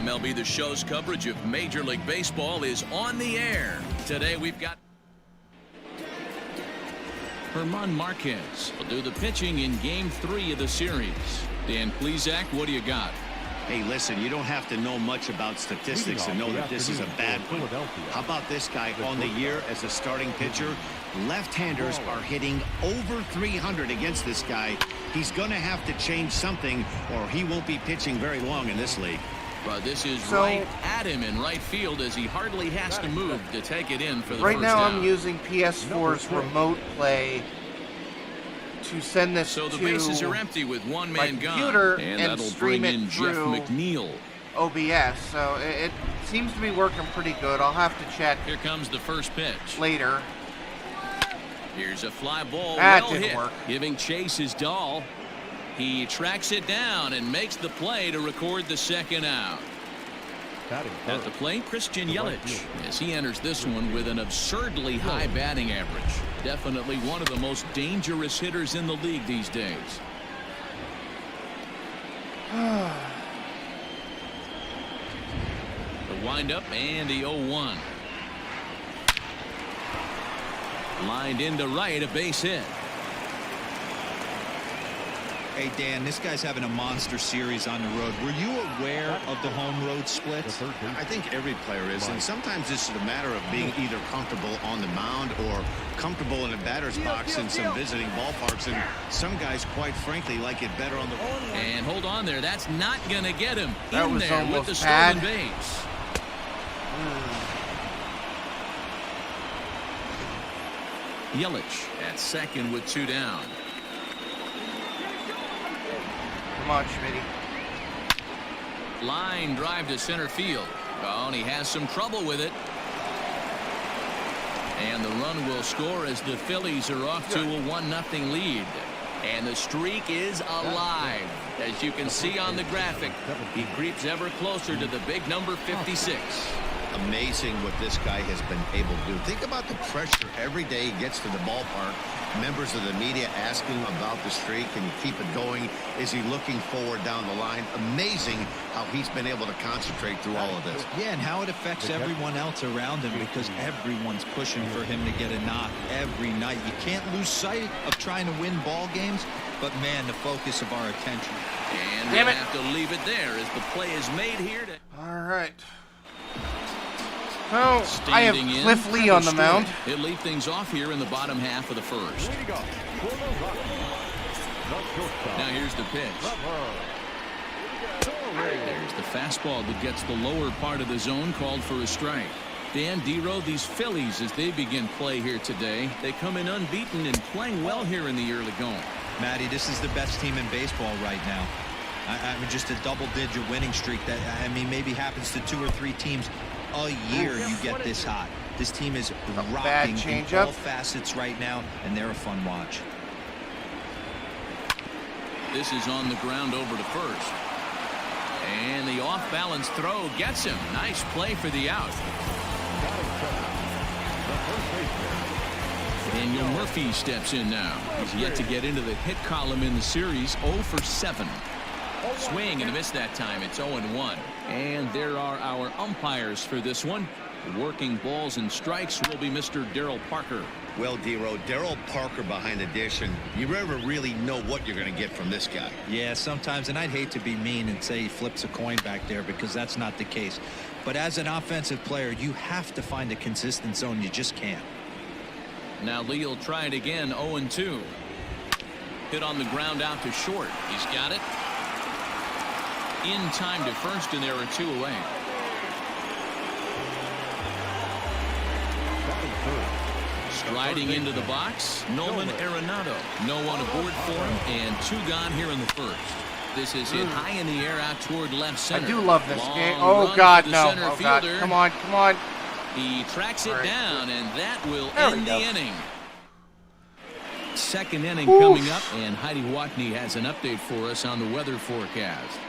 MLB The Show's coverage of Major League Baseball is on the air. Today we've got German Marquez will do the pitching in Game 3 of the series. Dan Plesac, what do you got? Hey, listen, you don't have to know much about statistics to know that this is a bad one. How about this guy on the year as a starting pitcher? Left-handers are hitting over 300 against this guy. He's going to have to change something or he won't be pitching very long in this league. Well, this is right at him in right field as he hardly has to move to take it in for the right first now down. I'm using PS4's remote play to send this so the to bases are empty with one-man computer gone, and and that'll stream bring it in Jeff through McNeil. OBS, so it seems to be working pretty good. I'll have to check Here comes the first pitch. later. Here's a fly ball, That well didn't hit, work. giving chase his doll. He tracks it down and makes the play to record the second out. At the plate, Christian Yelich, as he enters this one with an absurdly high batting average. Definitely one of the most dangerous hitters in the league these days. The windup and the 0-1. Lined into right, a base hit. Hey, Dan, this guy's having a monster series on the road. Were you aware of the home-road splits? I think every player is, and sometimes this is a matter of being either comfortable on the mound or comfortable in a batter's box in some visiting ballparks, and some guys, quite frankly, like it better on the road. And hold on there, that's not going to get him That in was there with almost the stolen bad. base. Yelich at second with 2 down. Come on, Schmitty. Line drive to center field. Oh, and he has some trouble with it. And the run will score as the Phillies are off to a 1-0 lead. And the streak is alive. As you can see on the graphic, he creeps ever closer to the big number 56. Amazing what this guy has been able to do. Think about the pressure every day he gets to the ballpark. Members of the media asking him about the streak. Can you keep it going? Is he looking forward down the line? Amazing how he's been able to concentrate through all of this. Yeah, and how it affects everyone else around him because everyone's pushing for him to get a knock every night. You can't lose sight of trying to win ball games, but, man, the focus of our attention. And we'll have to leave it there as the play is made here. All right. Oh, I have Standing in, Cliff Lee on the mound. He'll lead things off here in the bottom half of the first. Now here's the pitch. There's the fastball that gets the lower part of the zone, called for a strike. Dan Dero, these Phillies, as they begin play here today, they come in unbeaten and playing well here in the early going. Matty, this is the best team in baseball right now. I mean, just a double-digit winning streak that, I mean, maybe happens to 2 or 3 teams a year. You get this hot. This team is rocking in all facets right now, and they're a fun watch. This is on the ground over to first. And the off-balance throw gets him. Nice play for the out. Daniel Murphy steps in now. He's yet to get into the hit column in the series. 0 for 7. Swing and a miss that time. It's 0-1. And there are our umpires for this one. Working balls and strikes will be Mr. Darryl Parker. Well, Dero, Darryl Parker behind the dish, and you never really know what you're going to get from this guy. Yeah, sometimes, and I'd hate to be mean and say he flips a coin back there because that's not the case. But as an offensive player, you have to find a consistent zone. You just can't. Now Lee will try it again. 0-2. Hit on the ground out to short. He's got it. In time to first, and there are 2 away. Striding into the box, Nolan Arenado. No one aboard for him, and 2 gone here in the first. This is hit high in the air out toward left center. I do love this game. Long Oh, run God, for the no. center Oh, God. fielder. Come on, come on. He tracks it All right. down, and that will There we end the go. inning. Second inning coming up, and Heidi Watney has an update for us on the weather forecast.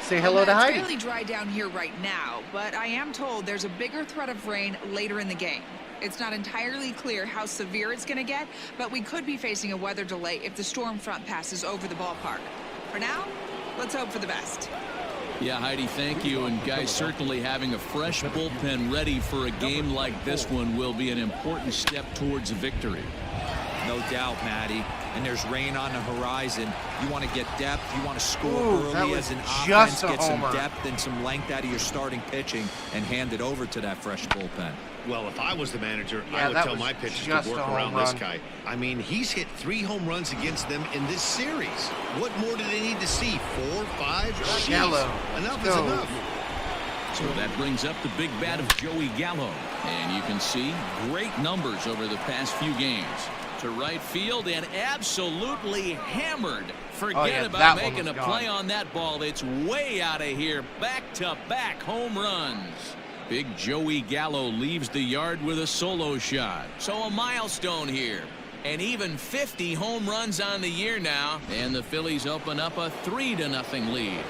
Say hello to Heidi. It's fairly dry down here right now, but I am told there's a bigger threat of rain later in the game. It's not entirely clear how severe it's going to get, but we could be facing a weather delay if the storm front passes over the ballpark. For now, let's hope for the best. Yeah, Heidi, thank you. And guys, certainly having a fresh bullpen ready for a game like this one will be an important step towards a victory. No doubt, Matty. And there's rain on the horizon. You want to get depth. You want to score early as an offense, get some depth and some length out of your starting pitching and hand it over to that fresh bullpen. Well, if I was the manager, I would tell my pitchers to work around this guy. I mean, he's hit 3 home runs against them in this series. What more do they need to see? 4, 5? Gallo. Enough is enough. So that brings up the big bat of Joey Gallo. And you can see great numbers over the past few games. To right field and absolutely hammered. Forget about making a play on that ball. It's way out of here. Back-to-back home runs. Big Joey Gallo leaves the yard with a solo shot. So a milestone here. And even 50 home runs on the year now. And the Phillies open up a 3-0 lead.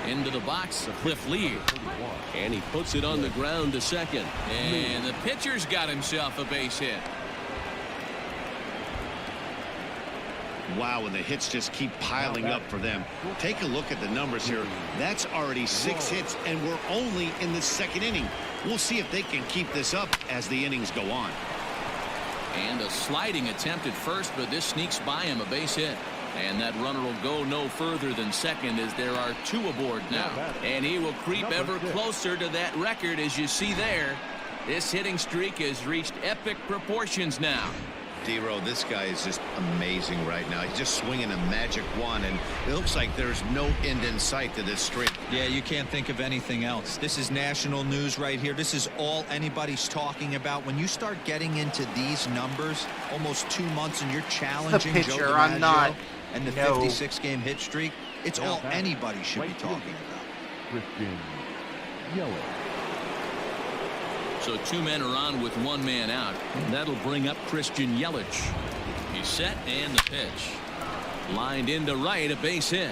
Into the box, Cliff Lee. And he puts it on the ground to second. And the pitcher's got himself a base hit. Wow, and the hits just keep piling up for them. Take a look at the numbers here. That's already 6 hits, and we're only in the 2nd inning. We'll see if they can keep this up as the innings go on. And a sliding attempt at first, but this sneaks by him, a base hit. And that runner will go no further than second as there are 2 aboard now. And he will creep ever closer to that record as you see there. This hitting streak has reached epic proportions now. D-Row, this guy is just amazing right now. He's just swinging a magic wand, and it looks like there's no end in sight to this streak. Yeah, you can't think of anything else. This is national news right here. This is all anybody's talking about. When you start getting into these numbers, almost 2 months, and you're challenging Joe DiMaggio and the 56-game hit streak, it's all anybody should be talking about. So 2 men are on with 1 man out. And that'll bring up Christian Yelich. He's set and the pitch. Lined into right, a base hit.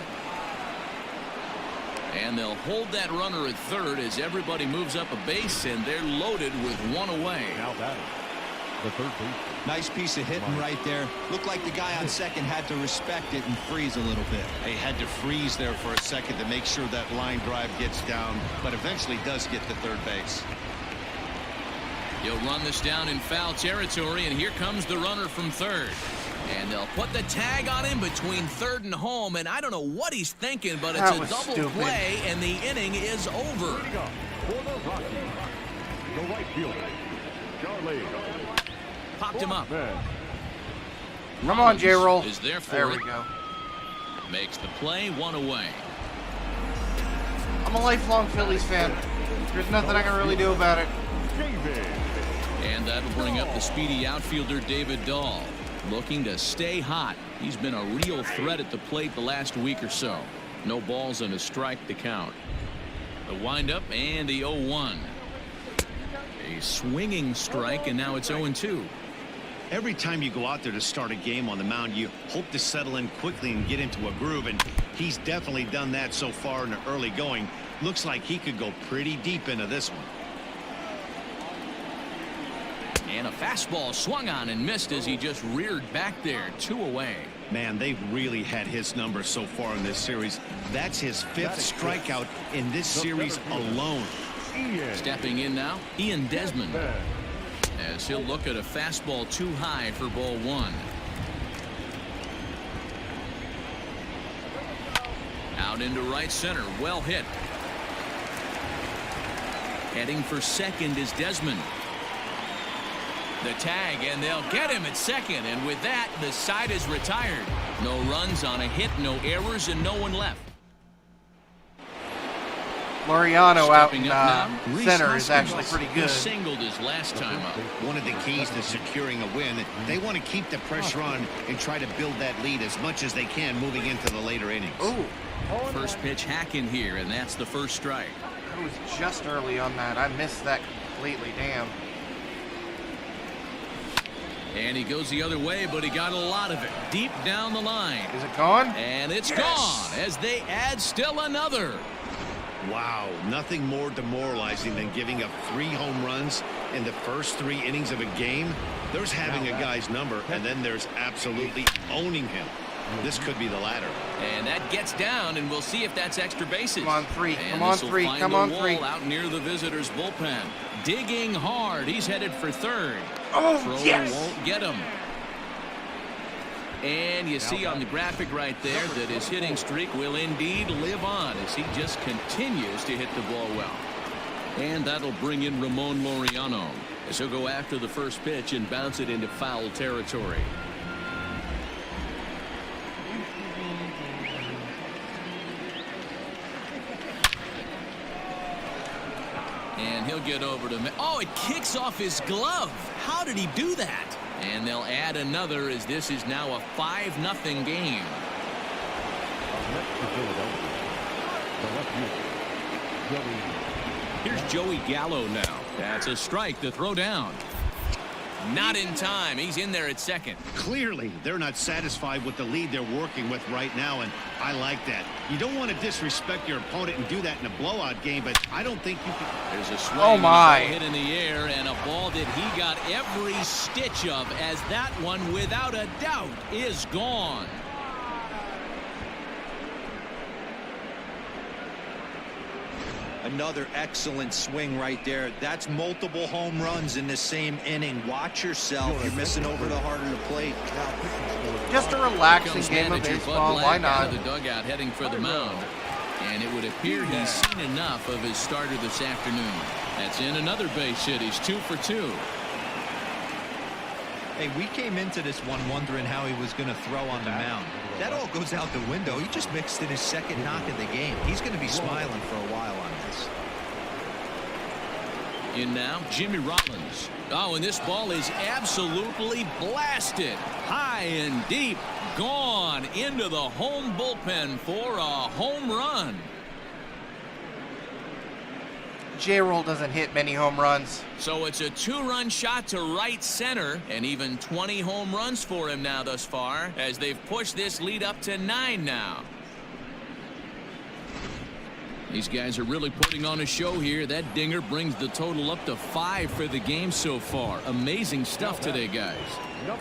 And they'll hold that runner at third as everybody moves up a base, and they're loaded with 1 away. Now batting, the third baseman. Nice piece of hitting right there. Looked like the guy on second had to respect it and freeze a little bit. They had to freeze there for a second to make sure that line drive gets down, but eventually does get to third base. He'll run this down in foul territory, and here comes the runner from third. And they'll put the tag on him between third and home, and I don't know what he's thinking, but it's a double play, and the inning is over. The right fielder, Charlie. Popped him up. Come on, J-Roll. Is there for there it. We go. Makes the play, 1 away. I'm a lifelong Phillies fan. There's nothing I can really do about it. And that'll bring up the speedy outfielder David Dahl, looking to stay hot. He's been a real threat at the plate the last week or so. No balls and a strike to count. The windup and the 0-1. A swinging strike, and now it's 0-2. Every time you go out there to start a game on the mound, you hope to settle in quickly and get into a groove, and he's definitely done that so far in the early going. Looks like he could go pretty deep into this one. And a fastball swung on and missed as he just reared back there. 2 away. Man, they've really had his number so far in this series. That's his 5th strikeout in this series alone. Stepping in now, Ian Desmond. As he'll look at a fastball too high for ball 1. Out into right center. Well hit. Heading for second is Desmond. The tag, and they'll get him at second, and with that, the side is retired. No runs on a hit, no errors, and no one left. Laureano out in center is actually pretty good. He singled his last time up. One of the keys to securing a win, they want to keep the pressure on and try to build that lead as much as they can moving into the later innings. Ooh. First pitch hacking here, and that's the first strike. I was just early on that. I missed that completely. Damn. And he goes the other way, but he got a lot of it deep down the line. Is it gone? And it's gone as they add still another. Wow, nothing more demoralizing than giving up 3 home runs in the first 3 innings of a game. There's having a guy's number, and then there's absolutely owning him. This could be the latter. And that gets down, and we'll see if that's extra bases. Come on, 3. And Come on, this'll 3. find Come the on, wall 3. out near the visitors' bullpen. Digging hard. He's headed for third. Oh, Throw yes! won't get him. And you see on the graphic right there that his hitting streak will indeed live on as he just continues to hit the ball well. And that'll bring in Ramon Laureano as he'll go after the first pitch and bounce it into foul territory. And he'll get over to me. Oh, it kicks off his glove. How did he do that? And they'll add another as this is now a 5-0 game. Here's Joey Gallo now. That's a strike to throw down. Not in time. He's in there at second. Clearly, they're not satisfied with the lead they're working with right now, and I like that. You don't want to disrespect your opponent and do that in a blowout game, but I don't think you can. There's a swing. Oh, my. Hit in the air, and a ball that he got every stitch of, as that one, without a doubt, is gone. Another excellent swing right there. That's multiple home runs in the same inning. Watch yourself. You're missing over the heart of the plate. Just a relaxing Comes game of manager baseball. Bud Why Black out not? of the dugout heading for the mound. And it would appear he's seen enough of his starter this afternoon. That's in another base hit. He's 2 for 2. Hey, we came into this one wondering how he was going to throw on the mound. That all goes out the window. He just mixed in his second knock of the game. He's going to be smiling for a while on this. In now, Jimmy Rollins. Oh, and this ball is absolutely blasted. High and deep. Gone into the home bullpen for a home run. J-Roll doesn't hit many home runs. So it's a 2-run shot to right center, and even 20 home runs for him now thus far, as they've pushed this lead up to 9 now. These guys are really putting on a show here. That dinger brings the total up to 5 for the game so far. Amazing stuff today, guys.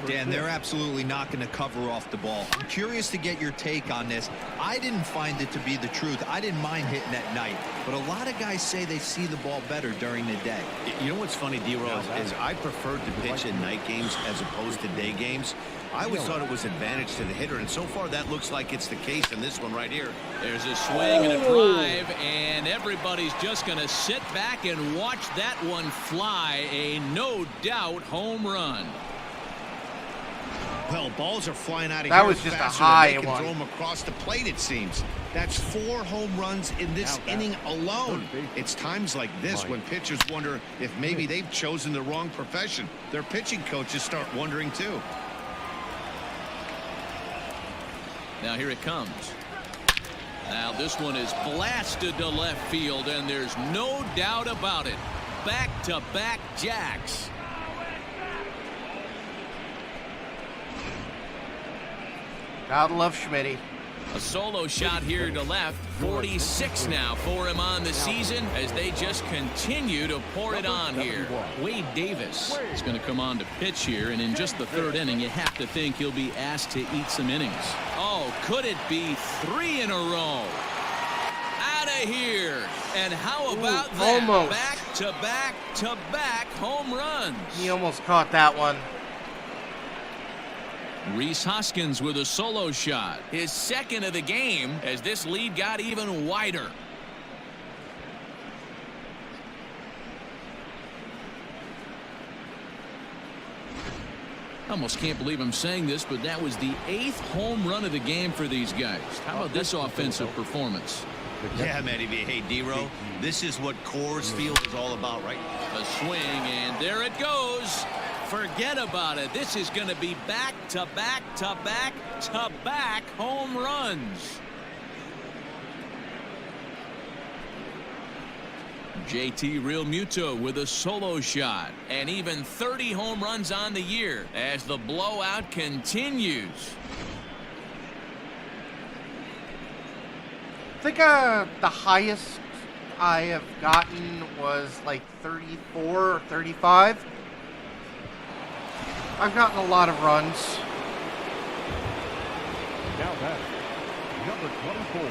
Dan, they're absolutely not going to cover off the ball. I'm curious to get your take on this. I didn't find it to be the truth. I didn't mind hitting at night, but a lot of guys say they see the ball better during the day. You know what's funny, D-Rose, is I preferred to pitch in night games as opposed to day games. I always thought it was advantage to the hitter, and so far that looks like it's the case in this one right here. There's a swing and a drive, and everybody's just going to sit back and watch that one fly. A no-doubt home run. Well, balls are flying out of That here was just a faster high than they can one. throw them across the plate, it seems. That's 4 home runs in this inning alone. It's times like this when pitchers wonder if maybe they've chosen the wrong profession. Their pitching coaches start wondering, too. Now here it comes. Now this one is blasted to left field, and there's no doubt about it. Back-to-back jacks. Gotta love Schmitty. A solo shot here to left. 46 now for him on the season as they just continue to pour it on here. Wade Davis is going to come on to pitch here, and in just the 3rd inning, you have to think he'll be asked to eat some innings. Oh, could it be 3 in a row? Out of here. And how about that? Almost. Back-to-back-to-back home runs. He almost caught that one. Rhys Hoskins with a solo shot. His 2nd of the game as this lead got even wider. Almost can't believe I'm saying this, but that was the 8th home run of the game for these guys. How about this offensive performance? Yeah, Matty V. Hey, D-Row, this is what Coors Field is all about, right? A swing, and there it goes. Forget about it. This is going to be back-to-back-to-back-to-back home runs. JT Realmuto with a solo shot, and even 30 home runs on the year as the blowout continues. I think the highest I have gotten was like 34 or 35. I've gotten a lot of runs. Now batting, number 24.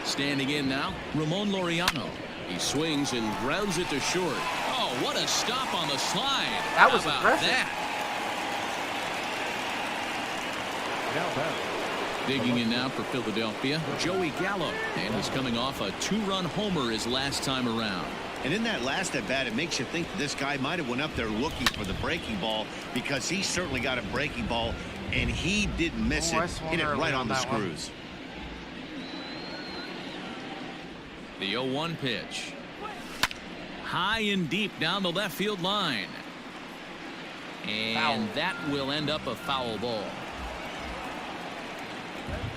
Standing in now, Ramon Laureano. He swings and grounds it to short. Oh, what a stop on the slide. That was How about aggressive. that? Now batting. Digging in now for Philadelphia, Joey Gallo. And he's coming off a 2-run homer his last time around. And in that last at bat, it makes you think this guy might have went up there looking for the breaking ball, because he certainly got a breaking ball, and he didn't miss I it. swung Hit it early right on on the that one. screws. The 0-1 pitch. High and deep down the left field line. And Foul. that will end up a foul ball.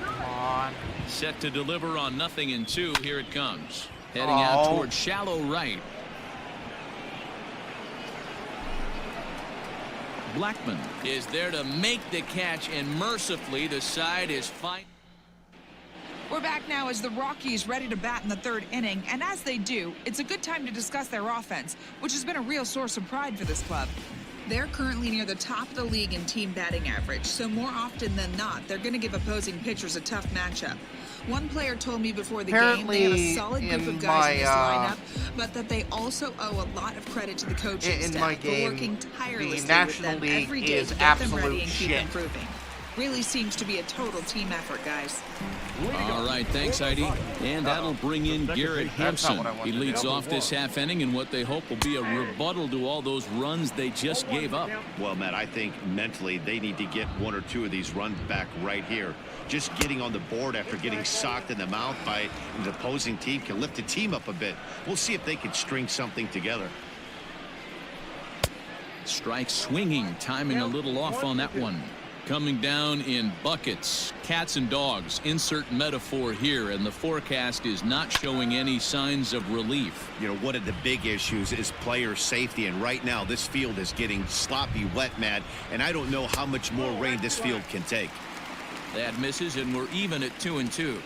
Come on. Set to deliver on 0-2. Here it comes. Heading Oh. out toward shallow right. Blackman is there to make the catch, and mercifully the side is fighting. We're back now as the Rockies ready to bat in the 3rd inning, and as they do, it's a good time to discuss their offense, which has been a real source of pride for this club. They're currently near the top of the league in team batting average, so more often than not, they're going to give opposing pitchers a tough matchup. One player told me before the game they have a solid group of guys in this lineup, but that they also owe a lot of credit to the coaching In staff my for game, working the tirelessly with National them League every day is to get them ready absolute and keep shit. improving. Really seems to be a total team effort, guys. All right, thanks, Heidi. And that'll bring in Garrett That's not Hampson. what I wanted He to leads do. off this half inning in what they hope will be a rebuttal to all those runs they just gave up. Well, Matt, I think mentally they need to get 1 or 2 of these runs back right here. Just getting on the board after getting socked in the mouth by the opposing team can lift the team up a bit. We'll see if they can string something together. Strike swinging, timing a little off on that one. Coming down in buckets, cats and dogs, insert metaphor here, and the forecast is not showing any signs of relief. You know, one of the big issues is player safety, and right now this field is getting sloppy wet, Matt, and I don't know how much more rain this field can take. That misses, and we're even at 2-2.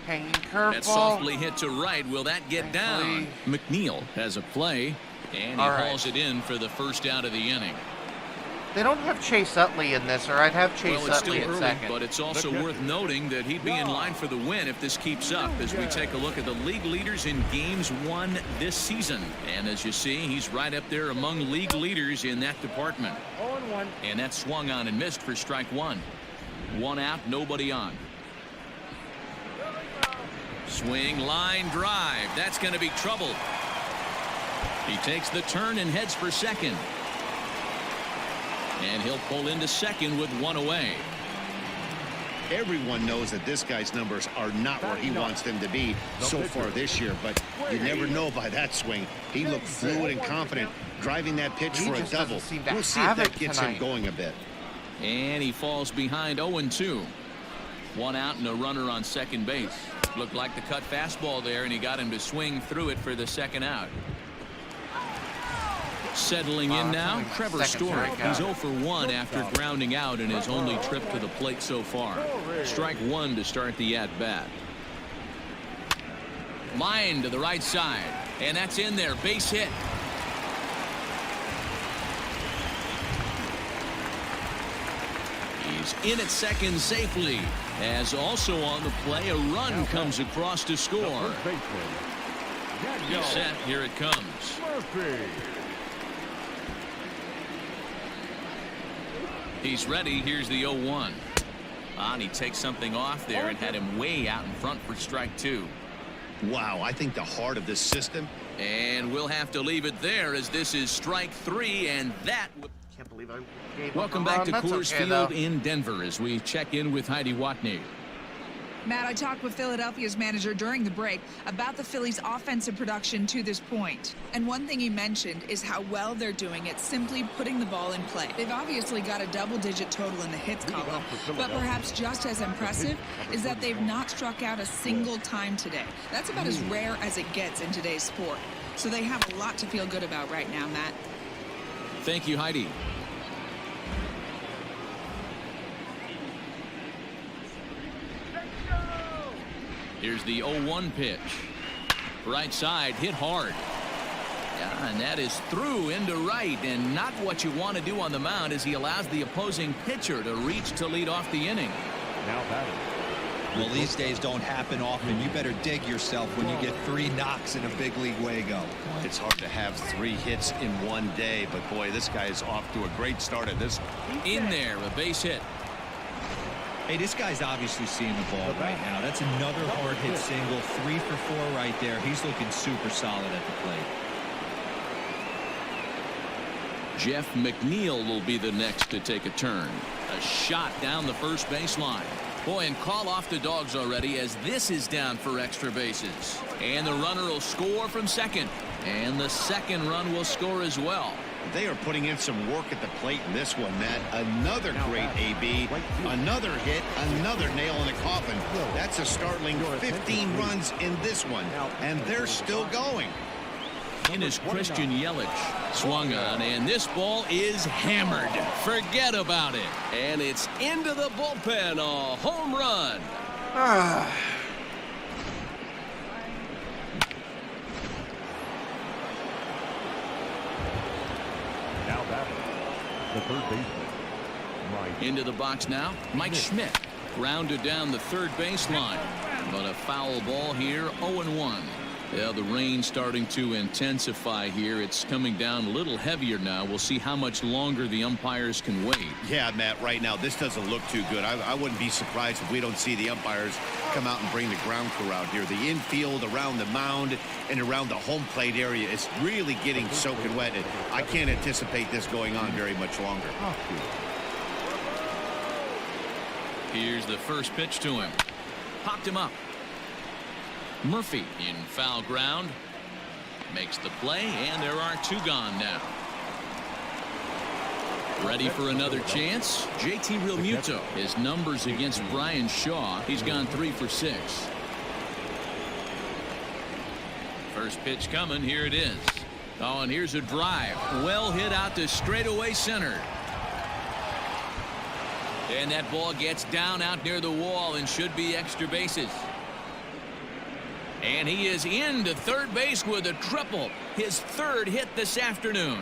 Hanging That curveball. softly hit to right. Will that get down? McNeil has a play, and he All right. hauls it in for the first out of the inning. They don't have Chase Utley in this, or I'd have Chase Well, it's still Utley at early, second. but it's also worth noting that he'd be in line for the win if this keeps up as we take a look at the league leaders in games won this season. And as you see, he's right up there among league leaders in that department. 0-1. And that swung on and missed for strike 1. 1 out, nobody on. Swing, line drive. That's going to be trouble. He takes the turn and heads for second. And he'll pull into second with 1 away. Everyone knows that this guy's numbers are not where he wants them to be so far this year, but you never know by that swing. He looked fluid and confident driving that pitch He for a just double. doesn't seem to We'll see if have that it gets tonight. him going a bit. And he falls behind 0-2. 1 out and a runner on second base. Looked like the cut fastball there, and he got him to swing through it for the second out. Settling in that's now, only my Trevor second Story. strikeout. He's 0 for 1 after grounding out in his only trip to the plate so far. Strike 1 to start the at-bat. Line to the right side, and that's in there. Base hit. He's in at second safely, as also on the play a run comes across to score. First baseman, He's set. Here it comes. Murphy. He's ready. Here's the 0-1. And he takes something off there and had him way out in front for strike 2. Wow, I think the heart of this system. And we'll have to leave it there as this is strike 3, and that. Can't believe I gave Welcome up a back to run. That's Coors okay, Field though. in Denver as we check in with Heidi Watney. Matt, I talked with Philadelphia's manager during the break about the Phillies' offensive production to this point. And one thing he mentioned is how well they're doing at simply putting the ball in play. They've obviously got a double-digit total in the hits column, but perhaps just as impressive is that they've not struck out a single time today. That's about as rare as it gets in today's sport. So they have a lot to feel good about right now, Matt. Thank you, Heidi. Here's the 0-1 pitch. Right side, hit hard. Yeah, and that is through into right, and not what you want to do on the mound as he allows the opposing pitcher to reach to lead off the inning. Now batting. Well, these days don't happen often. You better dig yourself when you get 3 knocks in a big league Wago. It's hard to have 3 hits in one day, but boy, this guy is off to a great start at this one. In there, a base hit. Hey, this guy's obviously seeing the ball right now. That's another hard hit single. 3 for 4 right there. He's looking super solid at the plate. Jeff McNeil will be the next to take a turn. A shot down the first baseline. Boy, and call off the dogs already as this is down for extra bases. And the runner will score from second. And the second run will score as well. They are putting in some work at the plate in this one, Matt. Another great AB, another hit, another nail in the coffin. That's a startling 15 runs in this one, and they're still going. In is Christian Yelich. Swung on, and this ball is hammered. Forget about it. And it's into the bullpen. A home run. Now batting. The third baseman. Mike. Into the box now. Mike Schmidt. Grounded down the third baseline. But a foul ball here. 0-1. Yeah, the rain starting to intensify here. It's coming down a little heavier now. We'll see how much longer the umpires can wait. Yeah, Matt, right now this doesn't look too good. I wouldn't be surprised if we don't see the umpires come out and bring the ground crew out here. The infield around the mound and around the home plate area is really getting soaking wet. And I can't anticipate this going on very much longer. Here's the first pitch to him. Popped him up. Murphy in foul ground. Makes the play, and there are 2 gone now. Ready for another chance? JT Realmuto. His numbers against Brian Shaw. He's gone 3 for 6. First pitch coming. Here it is. Oh, and here's a drive. Well hit out to straightaway center. And that ball gets down out near the wall and should be extra bases. And he is into third base with a triple. His 3rd hit this afternoon.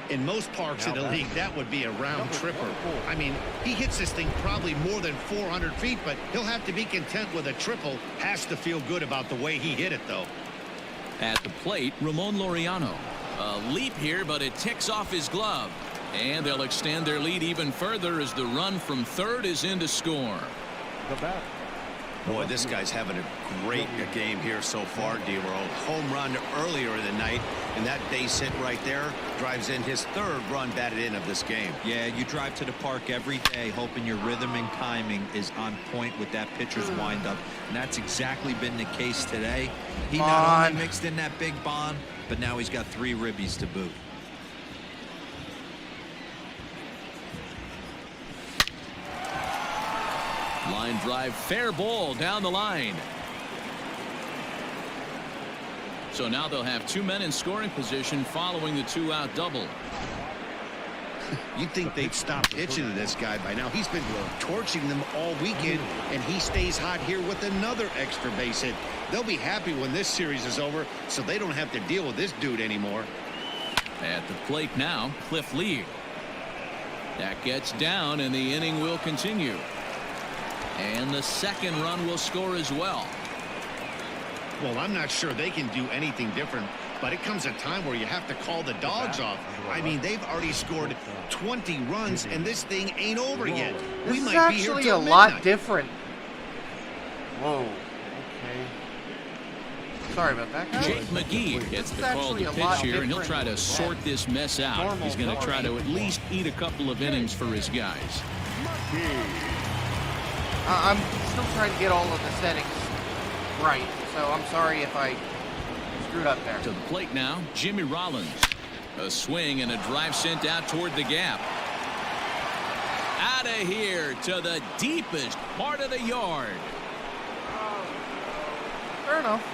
In most parks of the league, that would be a round tripper. I mean, he hits this thing probably more than 400 feet, but he'll have to be content with a triple. Has to feel good about the way he hit it, though. At the plate, Ramon Laureano. A leap here, but it ticks off his glove. And they'll extend their lead even further as the run from third is in to score. The bat. Boy, this guy's having a great game here so far, D-Roll. Home run earlier in the night, and that base hit right there drives in his 3rd run batted in of this game. Yeah, you drive to the park every day hoping your rhythm and timing is on point with that pitcher's windup, and that's exactly been the case today. He not only mixed in that big bomb, but now he's got 3 ribbies to boot. Line drive, fair ball down the line. So now they'll have 2 men in scoring position following the 2-out double. You'd think they'd stop pitching to this guy by now. He's been torching them all weekend, and he stays hot here with another extra base hit. They'll be happy when this series is over, so they don't have to deal with this dude anymore. At the plate now, Cliff Lee. That gets down, and the inning will continue. And the 2nd run will score as well. Well, I'm not sure they can do anything different, but it comes a time where you have to call the dogs off. I mean, they've already scored 20 runs, and this thing ain't over yet. This is actually a lot different. Whoa. Okay. Sorry about that, guys. Jake McGee gets the call to pitch here, and he'll try to sort this mess out. He's going to try to at least eat a couple of innings for his guys. I'm still trying to get all of the settings right, so I'm sorry if I screwed up there. To the plate now, Jimmy Rollins. A swing and a drive sent out toward the gap. Out of here to the deepest part of the yard. Fair enough.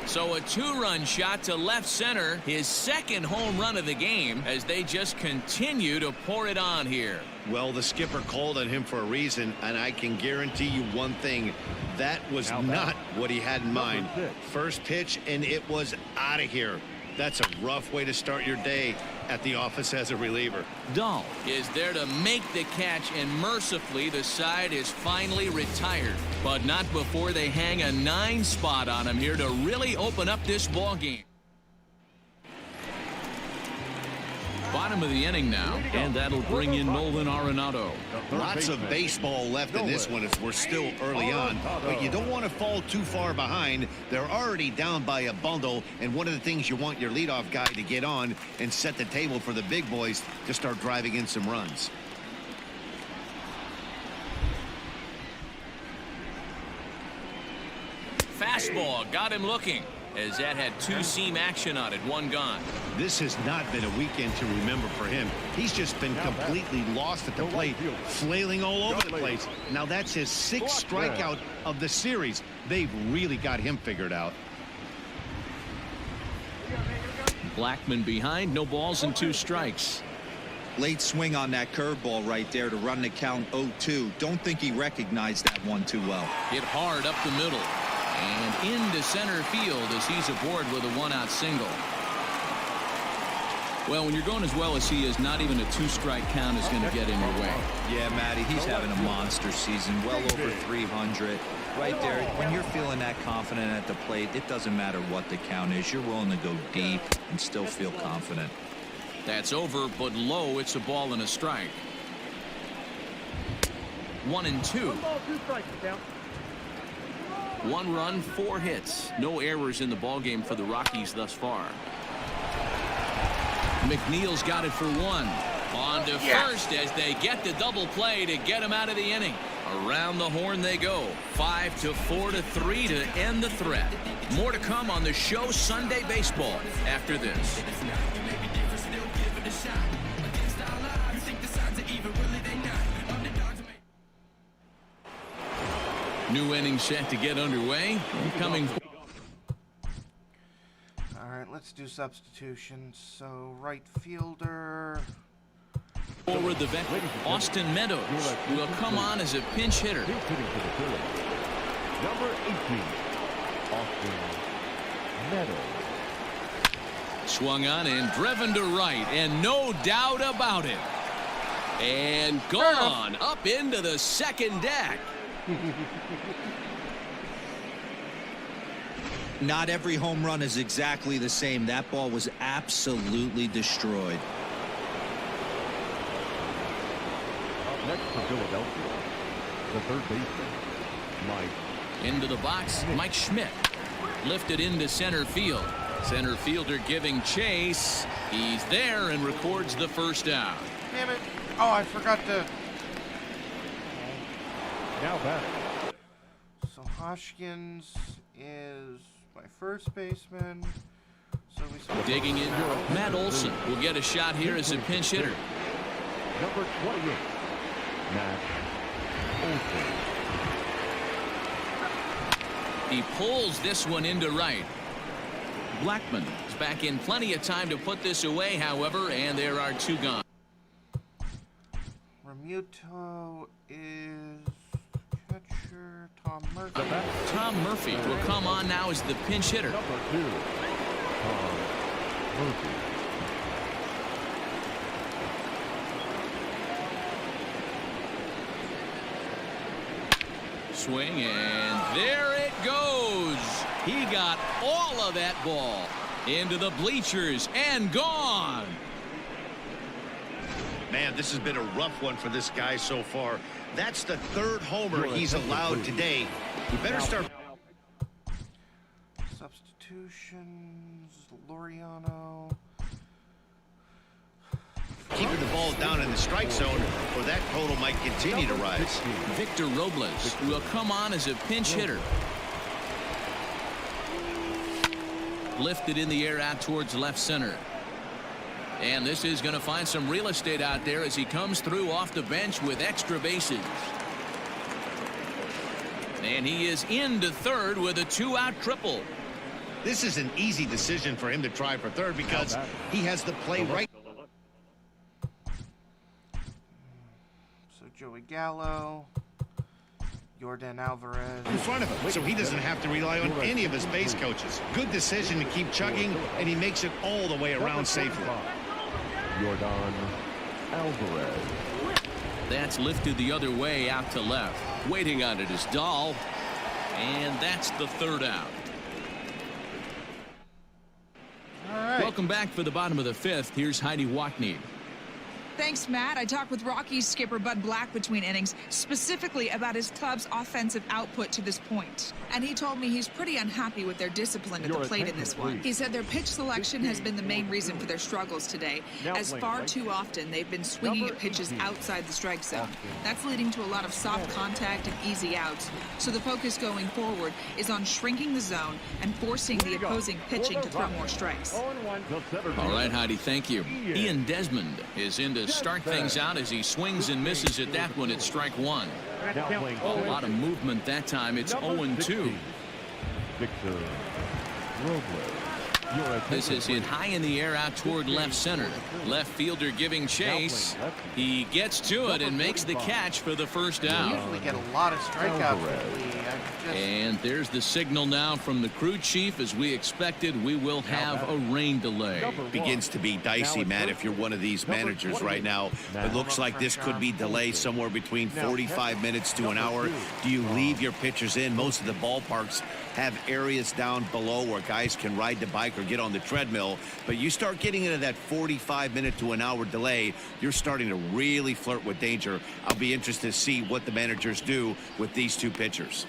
So a 2-run shot to left center, his second home run of the game, as they just continue to pour it on here. Well, the skipper called on him for a reason, and I can guarantee you one thing. That was not what he had in mind. First pitch, and it was out of here. That's a rough way to start your day at the office as a reliever. Dahl is there to make the catch, and mercifully the side is finally retired. But not before they hang a 9 spot on him here to really open up this ball game. Bottom of the inning now, and that'll bring in Nolan Arenado. Lots of baseball left in this one as we're still early on, but you don't want to fall too far behind. They're already down by a bundle, and one of the things you want your leadoff guy to get on and set the table for the big boys to start driving in some runs. Fastball got him looking, as that had 2-seam action on it, 1 gone. This has not been a weekend to remember for him. He's just been completely lost at the plate, flailing all over the place. Now that's his 6th strikeout of the series. They've really got him figured out. Blackman behind, no balls and 2 strikes. Late swing on that curveball right there to run the count 0-2. Don't think he recognized that one too well. Hit hard up the middle. And into center field as he's aboard with a 1-out single. Well, when you're going as well as he is, not even a 2-strike count is going to get in your way. Yeah, Matty, he's having a monster season, well over 300. Right there, when you're feeling that confident at the plate, it doesn't matter what the count is. You're willing to go deep and still feel confident. That's over, but low. It's a ball and a strike. 1-2. 1 run, 4 hits. No errors in the ballgame for the Rockies thus far. McNeil's got it for 1. On to first as they get the double play to get him out of the inning. Around the horn they go. 5-4-3 to end the threat. More to come on the show Sunday Baseball after this. New inning set to get underway. Coming. All right, let's do substitutions. So right fielder. Forward the vet, Austin Meadows will come on as a pinch hitter. Number 18, Austin Meadows. Swung on and driven to right, and no doubt about it. And gone up into the second deck. Not every home run is exactly the same. That ball was absolutely destroyed. Up next for Philadelphia, the third baseman, Mike. Into the box, Mike Schmidt. Lifted into center field. Center fielder giving chase. He's there and records the first out. Damn it. Oh, I forgot to. Now back. So Hoskins is my first baseman. So we digging in. Matt Olson will get a shot here as a pinch hitter. Number 28, Matt Olson. He pulls this one into right. Blackman is back in plenty of time to put this away, however, and there are 2 gone. Remuto is catcher. Tom Murphy. Tom Murphy will come on now as the pinch hitter. Number 2, Tom Murphy. Swing, and there it goes. He got all of that ball into the bleachers and gone. Man, this has been a rough one for this guy so far. That's the 3rd homer he's allowed today. He better start. Substitutions. Laureano. Keeping the ball down in the strike zone, or that total might continue to rise. Victor Robles will come on as a pinch hitter. Lifted in the air out towards left center. And this is going to find some real estate out there as he comes through off the bench with extra bases. And he is into third with a 2-out triple. This is an easy decision for him to try for third because he has the play right. So Joey Gallo, Yordan Alvarez in front of him, so he doesn't have to rely on any of his base coaches. Good decision to keep chugging, and he makes it all the way around safely. Yordan Alvarez. That's lifted the other way out to left. Waiting on it is Dahl, and that's the third out. All right. Welcome back for the bottom of the fifth. Here's Heidi Wackney. Thanks, Matt. I talked with Rockies skipper Bud Black between innings, specifically about his club's offensive output to this point. And he told me he's pretty unhappy with their discipline at the plate in this one. He said their pitch selection has been the main reason for their struggles today, as far too often they've been swinging at pitches outside the strike zone. That's leading to a lot of soft contact and easy outs. So the focus going forward is on shrinking the zone and forcing the opposing pitching to throw more strikes. All right, Heidi, thank you. Ian Desmond is in to start things out as he swings and misses at that one at strike one. A lot of movement that time. It's 0-2. Victor Robles. This is hit high in the air out toward left center. Left fielder giving chase. He gets to it and makes the catch for the first out. Usually get a lot of strikeouts lately. And there's the signal now from the crew chief. As we expected, we will have a rain delay. Begins to be dicey, Matt, if you're one of these managers right now. It looks like this could be delayed somewhere between 45 minutes to an hour. Do you leave your pitchers in? Most of the ballparks have areas down below where guys can ride the bike or get on the treadmill, but you start getting into that 45-minute to an hour delay, you're starting to really flirt with danger. I'll be interested to see what the managers do with these two pitchers.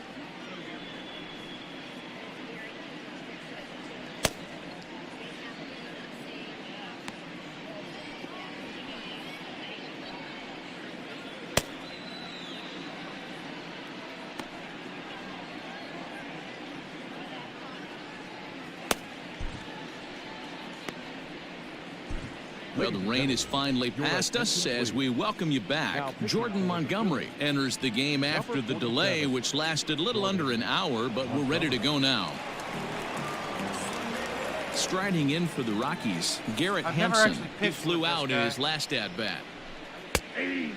Well, the rain is finally past us as we welcome you back. Jordan Montgomery enters the game after the delay, which lasted a little under an hour, but we're ready to go now. Striding in for the Rockies, Garrett Hampson, who flew out in his last at-bat.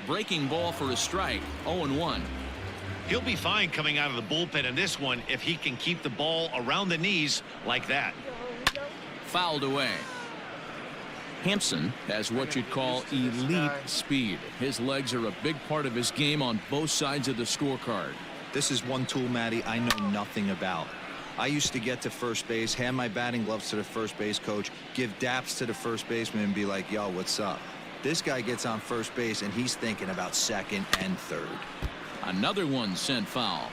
Breaking ball for a strike, 0-1. He'll be fine coming out of the bullpen in this one if he can keep the ball around the knees like that. Fouled away. Hampson has what you'd call elite speed. His legs are a big part of his game on both sides of the scorecard. This is one tool, Matty, I know nothing about. I used to get to first base, hand my batting gloves to the first base coach, give daps to the first baseman and be like, yo, what's up? This guy gets on first base and he's thinking about second and third. Another one sent foul.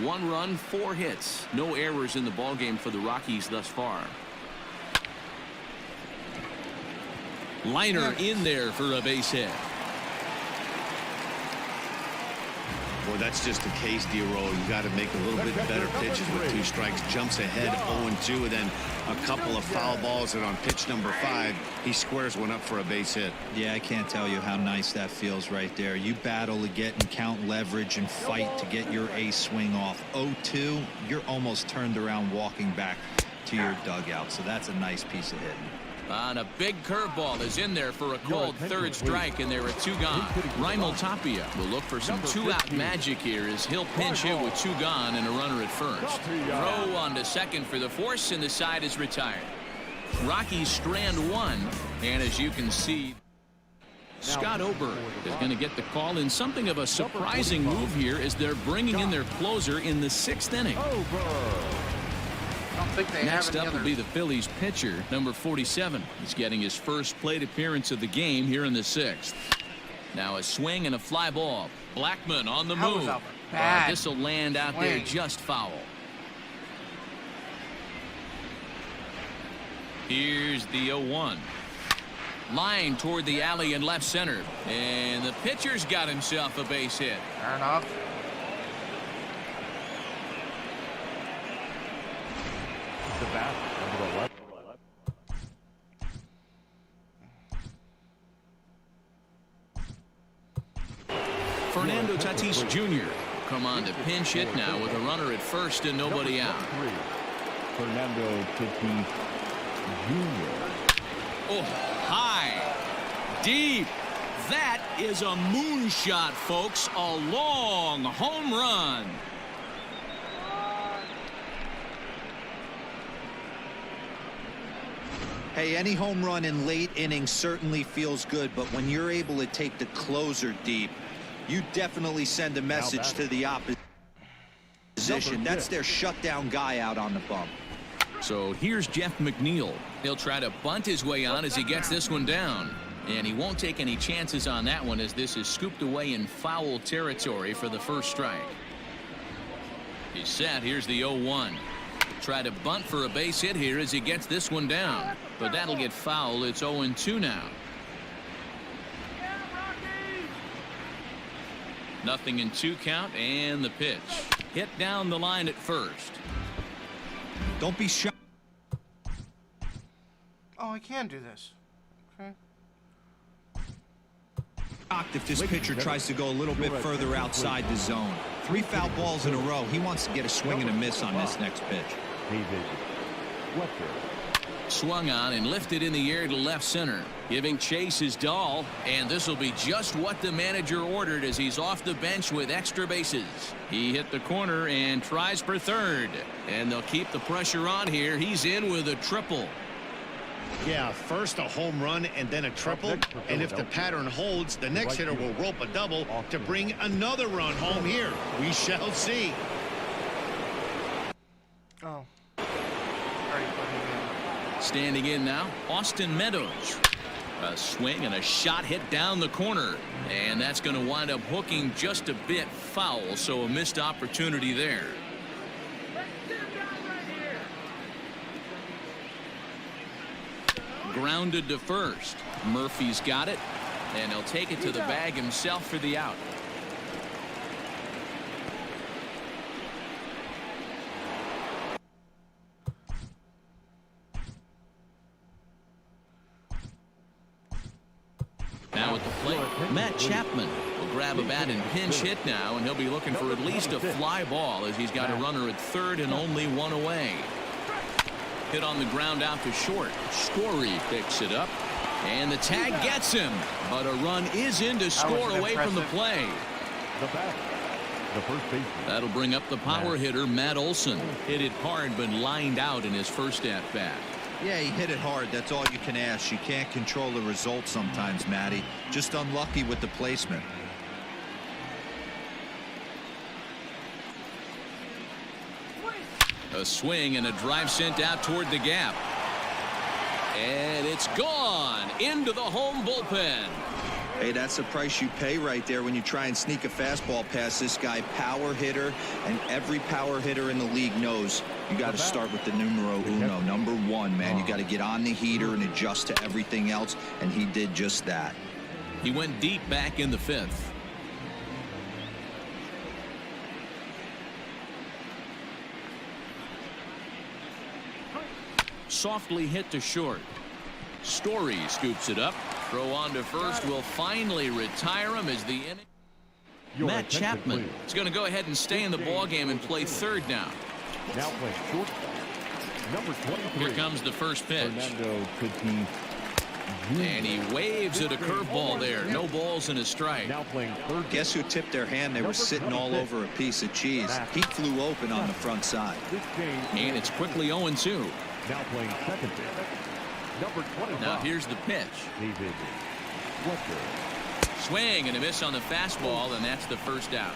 1 run, 4 hits. No errors in the ballgame for the Rockies thus far. Liner in there for a base hit. Boy, that's just the case, D-Roll. You got to make a little bit better pitches with 2 strikes. Jumps ahead 0-2, and then a couple of foul balls, and on pitch number 5, he squares one up for a base hit. Yeah, I can't tell you how nice that feels right there. You battle to get and count leverage and fight to get your ace swing off. 0-2, you're almost turned around walking back to your dugout, so that's a nice piece of hitting. On a big curveball is in there for a called third strike, and there are 2 gone. Raimel Tapia will look for some 2-out magic here as he'll pinch hit with 2 gone and a runner at first. Throw on to second for the force, and the side is retired. Rockies strand 1, and as you can see, Scott Oberg is going to get the call in something of a surprising move here as they're bringing in their closer in the 6th inning. Next up will be the Phillies pitcher, number 47. He's getting his first plate appearance of the game here in the 6th. Now a swing and a fly ball. Blackman on the move. This will land out there just foul. Here's the 0-1. Line toward the alley in left center. And the pitcher's got himself a base hit. Turn off. The bat number 11. Fernando Tatis Jr. come on to pinch hit now with a runner at first and nobody out. Fernando Tatis Jr. Oh, high, deep. That is a moonshot, folks. A long home run. Hey, any home run in late innings certainly feels good, but when you're able to take the closer deep, you definitely send a message to the opposition. That's their shutdown guy out on the bump. So here's Jeff McNeil. He'll try to bunt his way on as he gets this one down. And he won't take any chances on that one as this is scooped away in foul territory for the first strike. He's set. Here's the 0-1. Try to bunt for a base hit here as he gets this one down. But that'll get foul. It's 0-2 now. Nothing in 2 count and the pitch. Hit down the line at first. Don't be shy. Oh, I can do this. Okay. If this pitcher tries to go a little bit further outside the zone. 3 foul balls in a row. He wants to get a swing and a miss on this next pitch. Swung on and lifted in the air to left center. Giving chase is Dahl, and this will be just what the manager ordered as he's off the bench with extra bases. He hit the corner and tries for third, and they'll keep the pressure on here. He's in with a triple. Yeah, first a home run and then a triple, and if the pattern holds, the next hitter will rope a double to bring another run home here. We shall see. Oh. Already put him in. Standing in now, Austin Meadows. A swing and a shot hit down the corner, and that's going to wind up hooking just a bit foul, so a missed opportunity there. Grounded to first. Murphy's got it, and he'll take it to the bag himself for the out. Now at the plate, Matt Chapman will grab a bat and pinch hit now, and he'll be looking for at least a fly ball as he's got a runner at third and only 1 away. Hit on the ground out to short. Story picks it up, and the tag gets him, but a run is in to score away from the play. The first baseman. That'll bring up the power hitter, Matt Olson. Hit it hard, but lined out in his first at-bat. Yeah, he hit it hard. That's all you can ask. You can't control the result sometimes, Matty. Just unlucky with the placement. A swing and a drive sent out toward the gap. And it's gone into the home bullpen. Hey, that's the price you pay right there when you try and sneak a fastball past this guy. Power hitter, and every power hitter in the league knows you got to start with the numero uno, number 1, man. You got to get on the heater and adjust to everything else, and he did just that. He went deep back in the 5th. Softly hit to short. Story scoops it up. Throw on to first will finally retire him as the inning. Matt Chapman is going to go ahead and stay in the ballgame and play third now. Now playing short. Number 23. Here comes the first pitch. Fernando Tatis Jr. And he waves at a curveball there. No balls and a strike. Now playing third. Guess who tipped their hand? They were sitting all over a piece of cheese. He flew open on the front side. And it's quickly 0-2. Now playing second base. Number 25. Now here's the pitch. David Fletcher. Swing and a miss on the fastball, and that's the first out.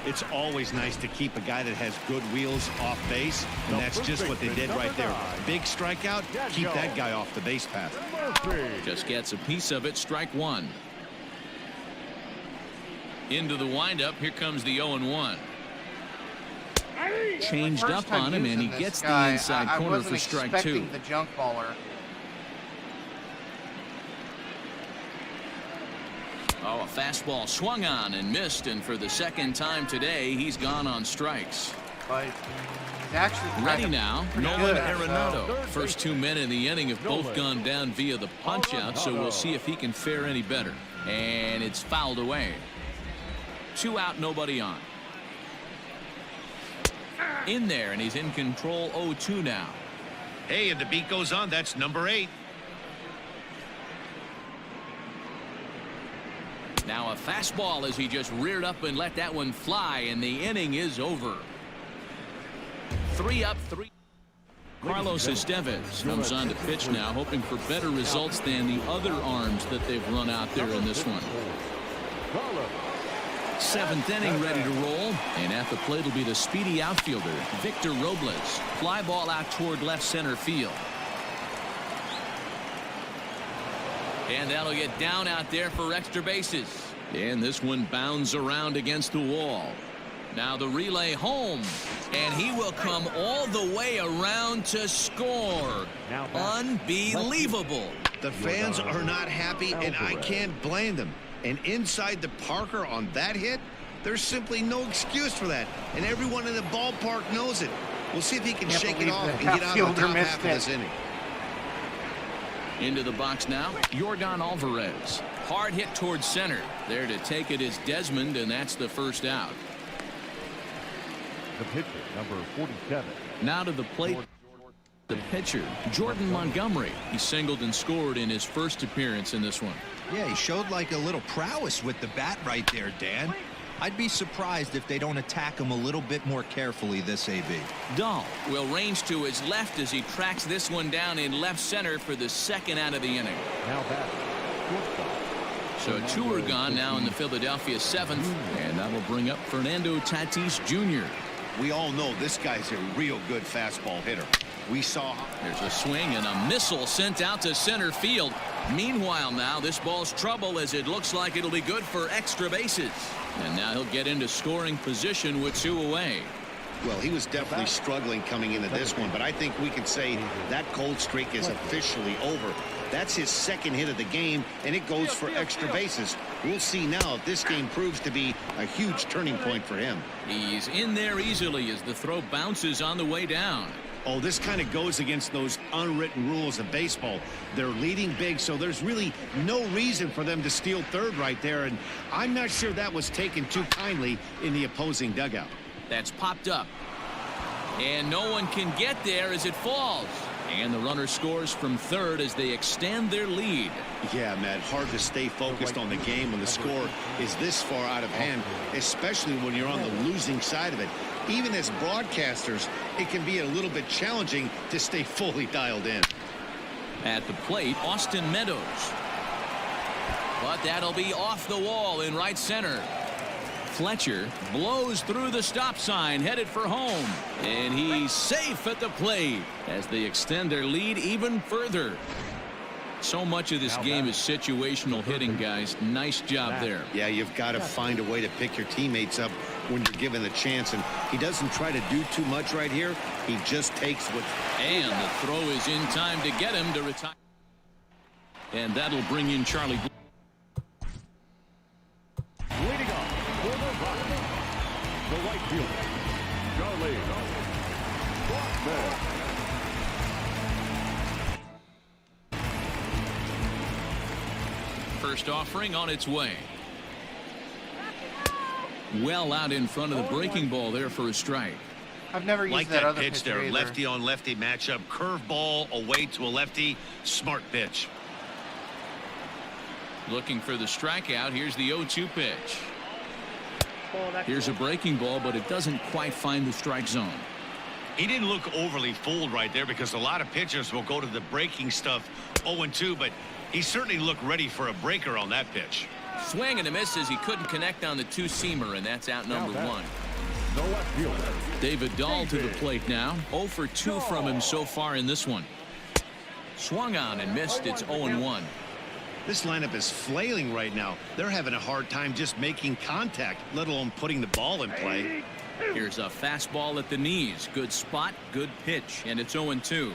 It's always nice to keep a guy that has good wheels off base, and that's just what they did right there. Big strikeout, keep that guy off the base path. Just gets a piece of it, strike 1. Into the windup, here comes the 0-1. Changed up on him, and he gets the inside corner for strike 2. I wasn't expecting the junk baller. Oh, a fastball swung on and missed, and for the second time today, he's gone on strikes. But he's actually ready now. Nolan Arenado. So. First 2 men in the inning have both gone down via the punch-out, so we'll see if he can fare any better. And it's fouled away. 2 out, nobody on. In there, and he's in control. 0-2 now. Hey, and the beat goes on. That's number 8. Now a fastball as he just reared up and let that one fly, and the inning is over. 3 up, 3. Carlos Estevez comes on to pitch now, hoping for better results than the other arms that they've run out there in this one. 7th inning ready to roll, and at the plate will be the speedy outfielder Victor Robles. Fly ball out toward left center field. And that'll get down out there for extra bases. And this one bounds around against the wall. Now the relay home, and he will come all the way around to score. Unbelievable. The fans are not happy, and I can't blame them. And inside the Parker on that hit, there's simply no excuse for that. And everyone in the ballpark knows it. We'll see if he can shake it off and get out of the top half of this inning. Into the box now, Yordan Alvarez. Hard hit towards center. There to take it is Desmond, and that's the first out. The pitcher, number 47. Now to the plate, the pitcher, Jordan Montgomery. He singled and scored in his first appearance in this one. Yeah, he showed like a little prowess with the bat right there, Dan. I'd be surprised if they don't attack him a little bit more carefully this AB. Dahl will range to his left as he tracks this one down in left center for the second out of the inning. Now back. So 2 are gone now in the Philadelphia 7th, and that'll bring up Fernando Tatis Jr. We all know this guy's a real good fastball hitter. We saw. There's a swing and a missile sent out to center field. Meanwhile now this ball's trouble as it looks like it'll be good for extra bases. And now he'll get into scoring position with 2 away. Well, he was definitely struggling coming into this one, but I think we can say that cold streak is officially over. That's his second hit of the game, and it goes for extra bases. We'll see now if this game proves to be a huge turning point for him. He's in there easily as the throw bounces on the way down. Oh, this kind of goes against those unwritten rules of baseball. They're leading big, so there's really no reason for them to steal third right there, and I'm not sure that was taken too kindly in the opposing dugout. That's popped up, and no one can get there as it falls. And the runner scores from third as they extend their lead. Yeah, Matt, hard to stay focused on the game when the score is this far out of hand, especially when you're on the losing side of it. Even as broadcasters, it can be a little bit challenging to stay fully dialed in. At the plate, Austin Meadows. But that'll be off the wall in right center. Fletcher blows through the stop sign, headed for home. And he's safe at the plate as they extend their lead even further. So much of this game is situational hitting, guys. Nice job there. Yeah, you've got to find a way to pick your teammates up when you're given the chance. And he doesn't try to do too much right here. He just takes what. And the throw is in time to get him to retire. And that'll bring in Charlie. Leading off for the Rockies, the right fielder, Charlie Blackmon. First offering on its way. Well out in front of the breaking ball there for a strike. I've never used Like that that other pitch there, either. lefty on lefty matchup, curveball away to a lefty, smart pitch. Looking for the strikeout. Here's the 0-2 pitch. Here's a breaking ball, but it doesn't quite find the strike zone. He didn't look overly fooled right there because a lot of pitchers will go to the breaking stuff 0-2, but he certainly looked ready for a breaker on that pitch. Swing and a miss as he couldn't connect on the 2-seamer, and that's out number 1. The left fielder, David Dahl to the plate now. 0 for 2 from him so far in this one. Swung on and missed. It's 0-1. This lineup is flailing right now. They're having a hard time just making contact, let alone putting the ball in play. Here's a fastball at the knees. Good spot, good pitch, and it's 0-2.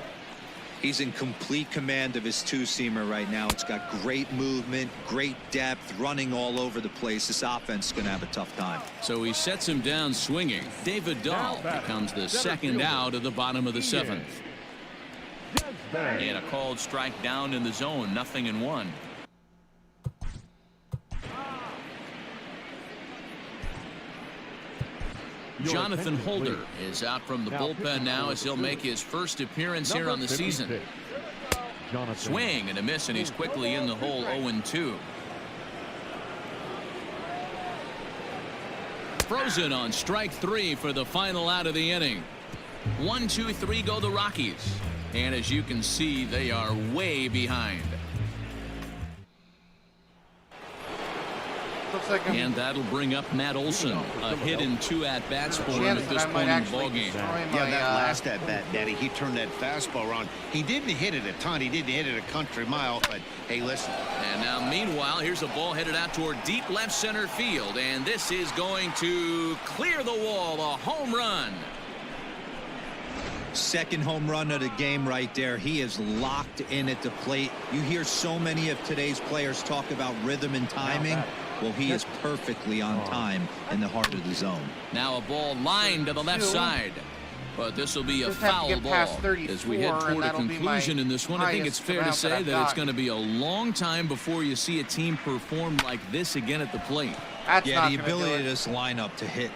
He's in complete command of his 2-seamer right now. It's got great movement, great depth, running all over the place. This offense is going to have a tough time. So he sets him down swinging. David Dahl becomes the second out of the bottom of the 7th. And a called strike down in the zone. 0-1. Jonathan Holder is out from the bullpen now as he'll make his first appearance here on the season. Swing and a miss, and he's quickly in the hole. 0-2. Frozen on strike 3 for the final out of the inning. 1, 2, 3 go the Rockies, and as you can see, they are way behind. And that'll bring up Matt Olson. A hit in 2 at-bats for him at this point in the ballgame. Yeah, that last at-bat, Daddy, he turned that fastball around. He didn't hit it a ton. He didn't hit it a country mile, but hey, listen. And now, meanwhile, here's a ball headed out toward deep left center field, and this is going to clear the wall. A home run. Second home run of the game right there. He is locked in at the plate. You hear so many of today's players talk about rhythm and timing. Well, he is perfectly on time in the heart of the zone. Now a ball lined to the left side. But this will be a foul ball as we head toward a conclusion in this one. I think it's fair to say that it's going to be a long time before you see a team perform like this again at the plate. Yeah, the ability of this lineup to hit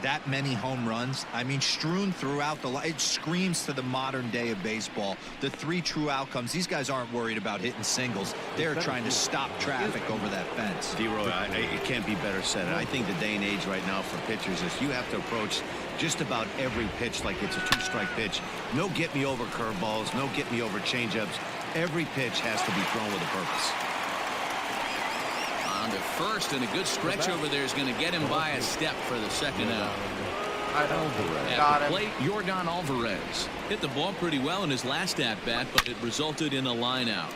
that many home runs, I mean, strewn throughout the line. It screams to the modern day of baseball. The 3 true outcomes. These guys aren't worried about hitting singles. They're trying to stop traffic over that fence. D-Roy, it can't be better said. I think the day and age right now for pitchers is you have to approach just about every pitch like it's a 2-strike pitch. No get-me-over curveballs, no get-me-over changeups. Every pitch has to be thrown with a purpose. On to first, and a good stretch over there is going to get him by a step for the second out. At the plate, Yordan Alvarez hit the ball pretty well in his last at-bat, but it resulted in a line out.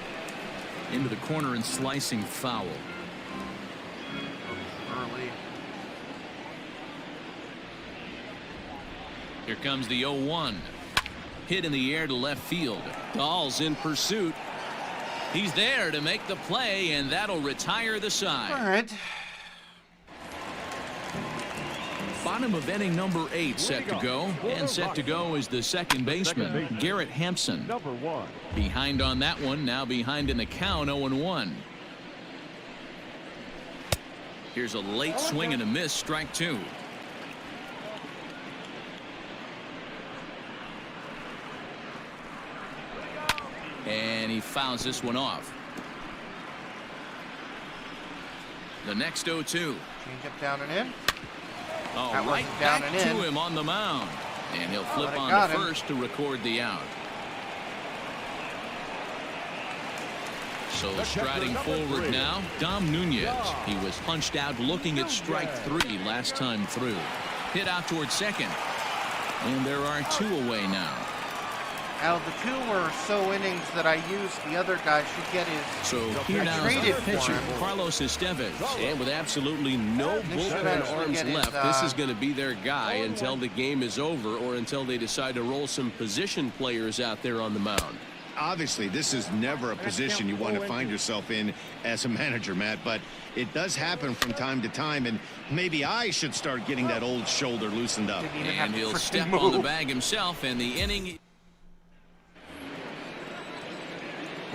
Into the corner and slicing foul. Early. Here comes the 0-1. Hit in the air to left field. Dahl's in pursuit. He's there to make the play, and that'll retire the side. All right. Bottom of inning number 8 set to go, and set to go is the second baseman, Garrett Hampson. Behind on that one, now behind in the count, 0-1. Here's a late swing and a miss, strike 2. And he fouls this one off. The next 0-2. Change up down and in. Oh, that right down back and to in. him on the mound. And he'll flip on to first to record the out. So striding forward now, Dom Nunez. He was punched out looking at strike 3 last time through. Hit out toward second. And there are 2 away now. Now, the 2 were so innings that I used. The other guy should get his. So here now is the pitcher, Carlos Estevez. And with absolutely no bullpen arms left, this is going to be their guy until the game is over or until they decide to roll some position players out there on the mound. Obviously, this is never a position you want to find yourself in as a manager, Matt, but it does happen from time to time, and maybe I should start getting that old shoulder loosened up. And he'll step on the bag himself, and the inning.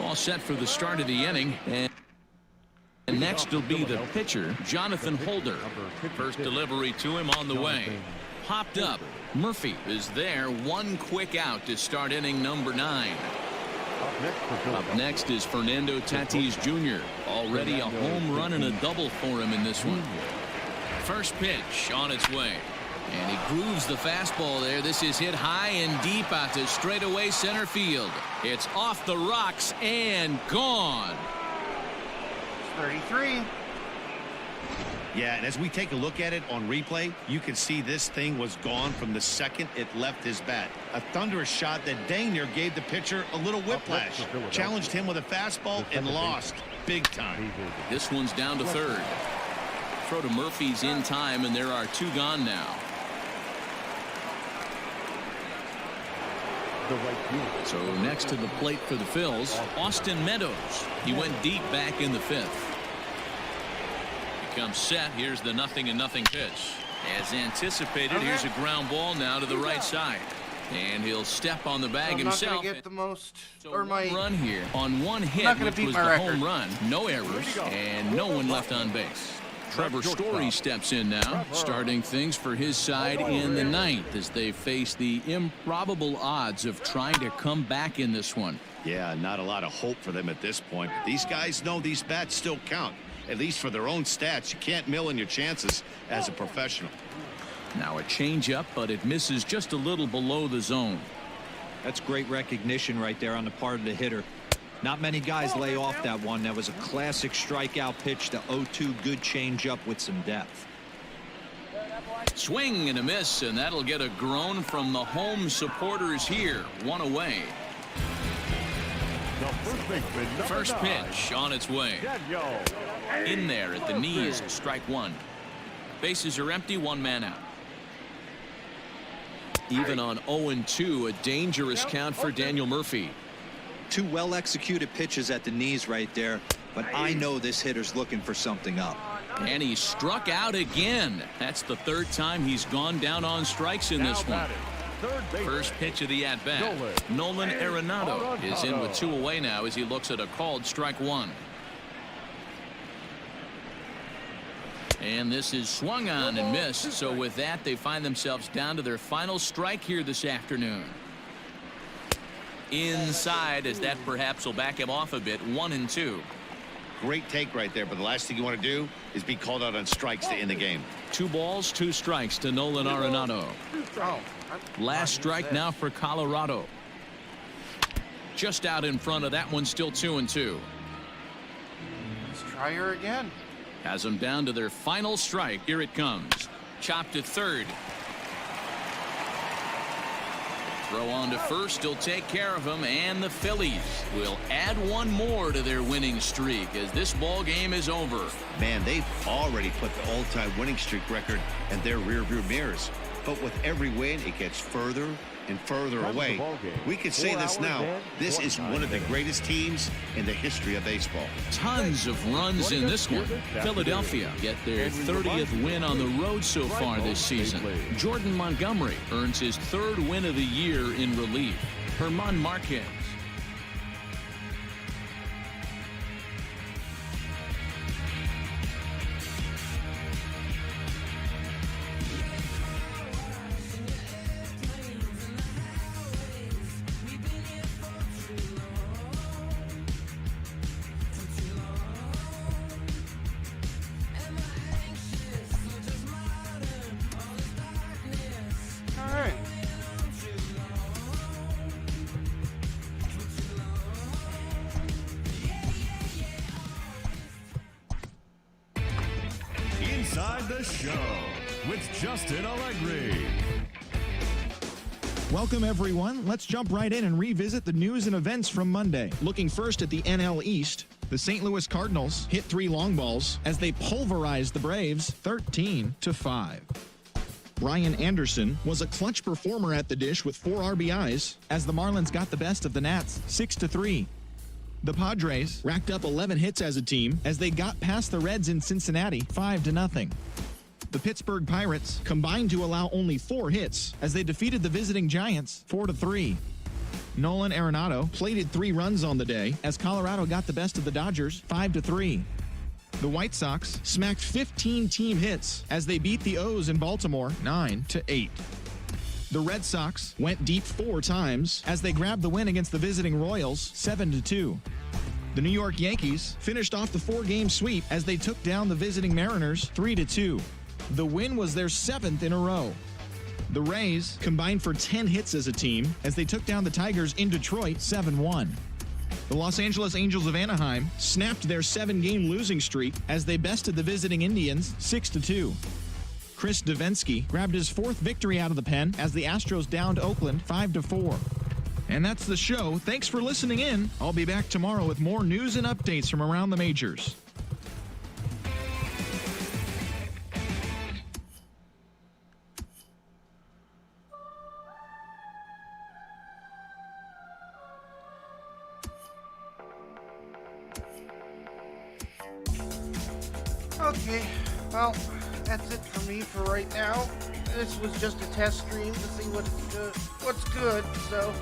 All set for the start of the inning, and next will be the pitcher, Jonathan Holder. First delivery to him on the way. Popped up. Murphy is there. 1 quick out to start inning number 9. Up next is Fernando Tatis Jr. Already a home run and a double for him in this one. First pitch on its way. And he grooves the fastball there. This is hit high and deep out to straightaway center field. It's off the rocks and gone. 33. Yeah, and as we take a look at it on replay, you can see this thing was gone from the second it left his bat. A thunderous shot that dang near gave the pitcher a little whiplash. Challenged him with a fastball and lost big time. This one's down to third. Throw to Murphy's in time, and there are 2 gone now. So next to the plate for the Phils, Austin Meadows. He went deep back in the 5th. He comes set. Here's the 0-0 pitch. As anticipated, here's a ground ball now to the right side. And he'll step on the bag himself. I'm not going to get the most, or my run here on 1 hit, which was the home run. No errors and no one left on base. Trevor Story steps in now, starting things for his side in the ninth as they face the improbable odds of trying to come back in this one. Yeah, not a lot of hope for them at this point. But these guys know these bats still count, at least for their own stats. You can't mill in your chances as a professional. Now a changeup, but it misses just a little below the zone. That's great recognition right there on the part of the hitter. Not many guys lay off that one. That was a classic strikeout pitch to 0-2, good changeup with some depth. Swing and a miss, and that'll get a groan from the home supporters here. One away. First pitch on its way. In there at the knees, strike one. Bases are empty, one man out. Even on 0-2, a dangerous count for Daniel Murphy. Two well-executed pitches at the knees right there, but I know this hitter's looking for something up. And he struck out again. That's the third time he's gone down on strikes in this one. First pitch of the at-bat. Nolan Arenado is in with two away now as he looks at a called strike one. And this is swung on and missed. So with that, they find themselves down to their final strike here this afternoon. Inside, as that perhaps will back him off a bit. 1-2. Great take right there, but the last thing you want to do is be called out on strikes to end the game. 2 balls, 2 strikes to Nolan Arenado. Last strike now for Colorado. Just out in front of that one, still 2-2. Let's try her again. Has them down to their final strike. Here it comes. Chopped to third. Throw on to first. He'll take care of him, and the Phillies will add one more to their winning streak as this ball game is over. Man, they've already put the all-time winning streak record in their rearview mirrors. But with every win, it gets further and further away. We could say this now. This is one of the greatest teams in the history of baseball. Tons of runs in this one. Philadelphia get their 30th win on the road so far this season. Jordan Montgomery earns his 3rd win of the year in relief. Herman Marquez. Inside the Show with Justin Allegri. Welcome, everyone. Let's jump right in and revisit the news and events from Monday. Looking first at the NL East, the St. Louis Cardinals hit 3 long balls as they pulverized the Braves 13-5. Brian Anderson was a clutch performer at the dish with 4 RBIs as the Marlins got the best of the Nats 6-3. The Padres racked up 11 hits as a team as they got past the Reds in Cincinnati 5-0. The Pittsburgh Pirates combined to allow only 4 hits as they defeated the visiting Giants 4-3. Nolan Arenado plated 3 runs on the day as Colorado got the best of the Dodgers 5-3. The White Sox smacked 15 team hits as they beat the O's in Baltimore 9-8. The Red Sox went deep 4 times as they grabbed the win against the visiting Royals 7-2. The New York Yankees finished off the 4-game sweep as they took down the visiting Mariners 3-2. The win was their 7th in a row. The Rays combined for 10 hits as a team as they took down the Tigers in Detroit 7-1. The Los Angeles Angels of Anaheim snapped their 7-game losing streak as they bested the visiting Indians 6-2. Chris Davinsky grabbed his 4th victory out of the pen as the Astros downed Oakland 5-4. And that's the show. Thanks for listening in. I'll be back tomorrow with more news and updates from around the majors. Okay, well, that's it for me for right now. This was just a test stream to see what's good. So,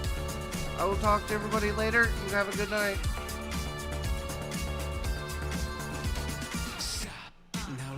I will talk to everybody later. You have a good night.